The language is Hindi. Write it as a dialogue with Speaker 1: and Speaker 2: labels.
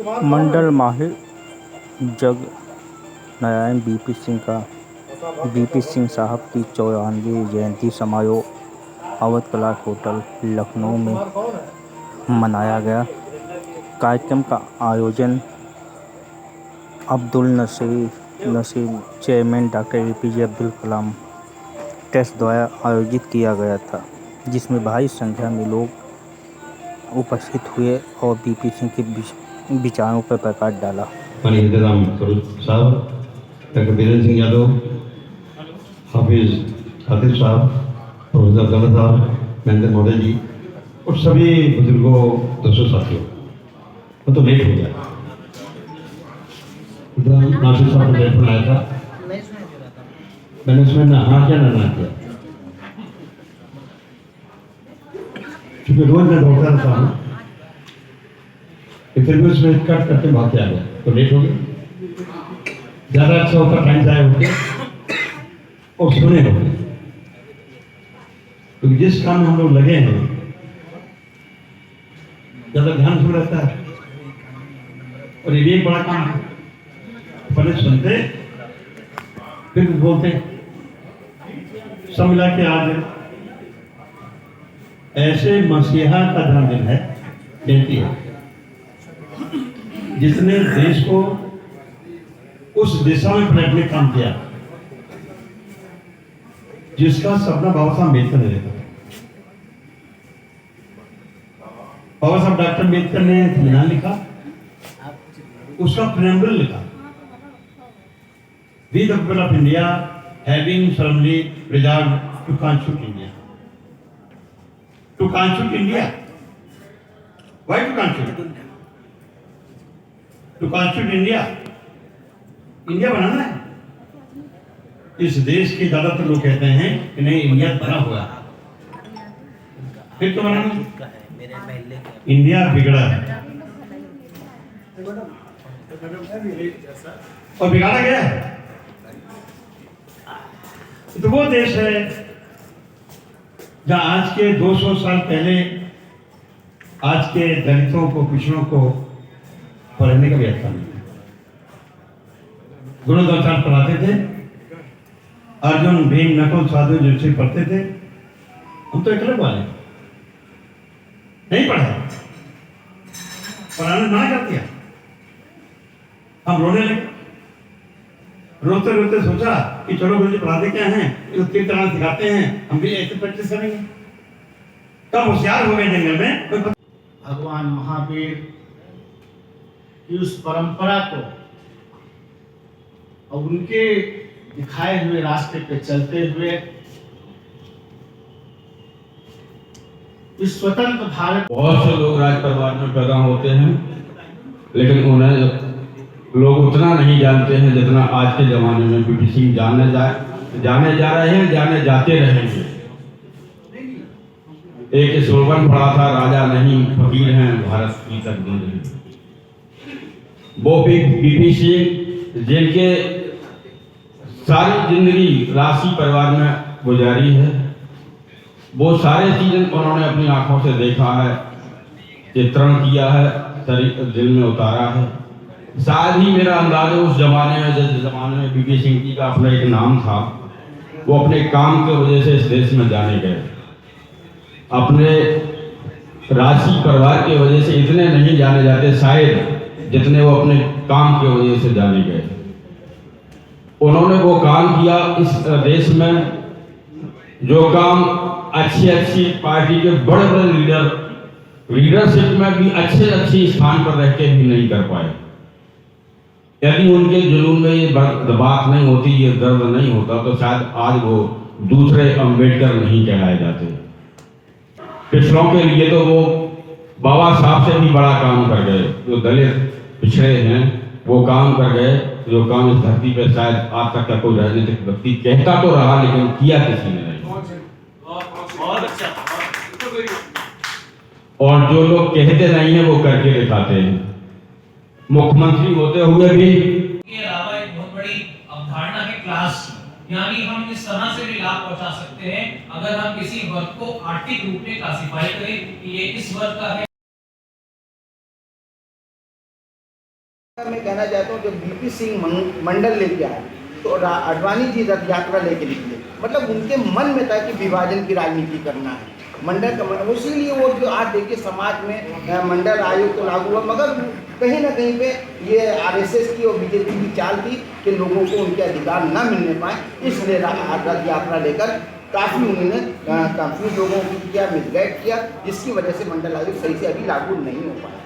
Speaker 1: मंडल माहिर जग नारायण बीपी सिंह साहब की 94वीं जयंती समारोह अवध कला होटल लखनऊ में मनाया गया। कार्यक्रम का आयोजन Abdul Naseer chairman doctor APJ Abdul Kalam trust द्वारा आयोजित किया गया था, जिसमें भारी संख्या में लोग उपस्थित हुए और बीपी सिंह के विचारों पर प्रकाश डाला।
Speaker 2: इंतजाम साहब, डॉक्टर बीरेंद्र सिंह यादव, हाफिज आतिफ साहब, प्रोफेसर अब्दुल्ला साहब, महेंद्र महोदय जी और सभी बुजुर्गों, दोस्तों, साथियों, मैं तो लेट हो गया। नासिर साहब ने टेलीफोन आया था, मैंने उसमें ना हाँ किया ना किया, क्योंकि रोज मैं दौड़ता रहता हूँ, फिर भी उसमें कट करके भाग के आ गया, तो लेट हो गया। ज्यादा अच्छा होता टाइम जाए होते और सुने होते, क्योंकि जिस काम में हम लोग लगे हैं ज्यादा ध्यान सुन रहता है, और ये भी एक बड़ा काम है। पहले सुनते फिर बोलते, सब मिला के आज ऐसे मसीहा का जन्मदिन है, जयंती है, जिसने देश को उस दिशा में पलटने काम किया जिसका सपना बाबा साहब अम्बेडकर ने देखा। बाबा साहब डॉक्टर अम्बेडकर ने संविधान लिखा, उसका प्रेम्बल लिखा, we the people of India having solemnly resolved to constitute India. To constitute India. Why to constitute? To constitute India. India बनाना है। इस देश के ज्यादातर लोग कहते हैं कि नहीं, इंडिया बना हुआ है, फिर तो बनाना। इंडिया बिगड़ा है और बिगाड़ा गया है। तो वो देश है जहां आज के 200 साल पहले आज के दलितों को, पिछड़ों को पढ़ने का भी अच्छा नहीं, गुरु द्रोणाचार्य पढ़ाते थे, अर्जुन भीम नकुल साधु जिनसे पढ़ते थे। हम तो एकलव्य वाले नहीं पढ़ा, पढ़ाने मना कर दिया, हम रोने लगे। रोते रोते सोचा कि चलो गुरु जी पढ़ाते क्या हैं, तो किस तरह सिखाते हैं, हम भी ऐसे प्रैक्टिस करेंगे। कब होशियार हो गए जंगल में।
Speaker 3: भगवान महावीर की उस परंपरा को और उनके दिखाए हुए रास्ते पे चलते हुए इस स्वतंत्र भारत।
Speaker 2: बहुत से लोग राज परिवार में पैदा होते हैं, लेकिन उन्हें लोग उतना नहीं जानते हैं जितना आज के जमाने में बीपी सिंह जाने जा रहे हैं, जाने जाते रहेंगे। एक स्लोगन पढ़ा था, राजा नहीं फकीर हैं, भारत की तकदीर है। वो बीपी सिंह जिनके सारी जिंदगी राशि परिवार में गुजारी है, वो सारे चीजें उन्होंने अपनी आंखों से देखा है, चित्रण किया है, दिल में उतारा है। शायद ही मेरा अंदाजा उस जमाने में, जिस जमाने में बीपी सिंह जी का अपना एक नाम था, वो अपने काम की वजह से इस देश में जाने गए। अपने राशि परिवार की वजह से इतने नहीं जाने जाते शायद जितने वो अपने काम की वजह से जाने गए। उन्होंने वो काम किया इस देश में, जो काम अच्छी पार्टी के बड़े बड़े लीडरशिप में भी अच्छे स्थान पर रह के भी नहीं कर पाए। यदि उनके जुनून में ये बात नहीं होती, ये दर्द नहीं होता, तो शायद आज वो दूसरे अम्बेडकर नहीं कहलाए जाते। पिछड़ों के लिए तो वो बाबा साहब से भी बड़ा काम कर गए। जो दलित पिछड़े हैं वो काम कर गए, जो काम इस धरती पर शायद आज तक का कोई राजनीतिक व्यक्ति कहता तो रहा, लेकिन किया किसी ने नहीं। और जो लोग कहते नहीं है वो करके दिखाते हैं। मुख्यमंत्री होते हुए भी
Speaker 4: के अलावा एक बहुत बड़ी अवधारणा है क्लास, यानी हम इस तरह से भी लाभ पहुंचा सकते हैं अगर हम किसी वर्ग को आर्थिक रूप में क्लासिफाई करें कि ये इस वर्ग का है।
Speaker 5: मैं कहना चाहता हूँ जब बीपी सिंह मंडल लेके आए तो अडवाणी जी रथ यात्रा लेके निकले, मतलब उनके मन में था कि विभाजन की राजनीति करना है। मंडल का मन, इसीलिए वो जो आज देखिए समाज में मंडल आयोग तो लागू हुआ, मगर कहीं ना कहीं पे ये आरएसएस की और बीजेपी की चाल थी कि लोगों को उनके अधिकार न मिलने पाए, इसलिए रथ यात्रा लेकर काफ़ी उन्होंने काफ़ी लोगों को किया, मिसगाइड किया, जिसकी वजह से मंडल आयोग सही से अभी लागू नहीं हो पाया।